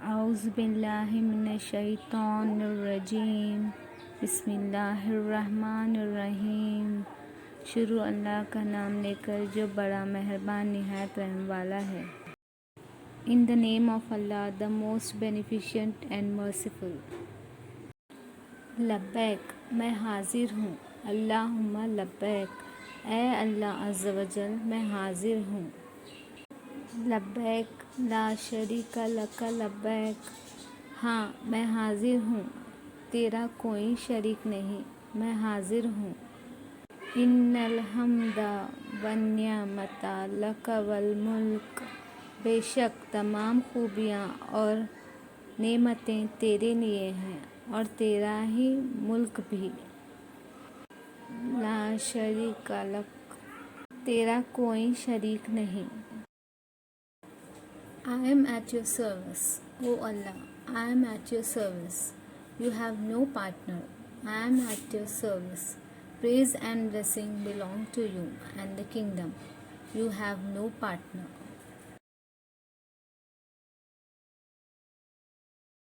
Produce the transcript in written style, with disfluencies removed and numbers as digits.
اعوذ باللہ من الشیطان الرجیم بسم اللہ الرحمن الرحیم۔ شروع اللہ کا نام لے کر جو بڑا مہربان نہایت رحم والا ہے۔ In the name of Allah, the most beneficent and merciful۔ لبیک، میں حاضر ہوں۔ اللہم لبیک، اے اللہ عز و جل میں حاضر ہوں۔ لبیک لا شریک لک لبیک، ہاں میں حاضر ہوں، تیرا کوئی شریک نہیں، میں حاضر ہوں۔ ان الحمد والنعمت لک والملک، بے شک تمام خوبیاں اور نعمتیں تیرے لیے ہیں اور تیرا ہی ملک بھی۔ لا شریک لک، تیرا کوئی شریک نہیں۔ I am at your service, O Allah, I am at your service. You have no partner. I am at your service. Praise and blessing belong to you and the kingdom. You have no partner.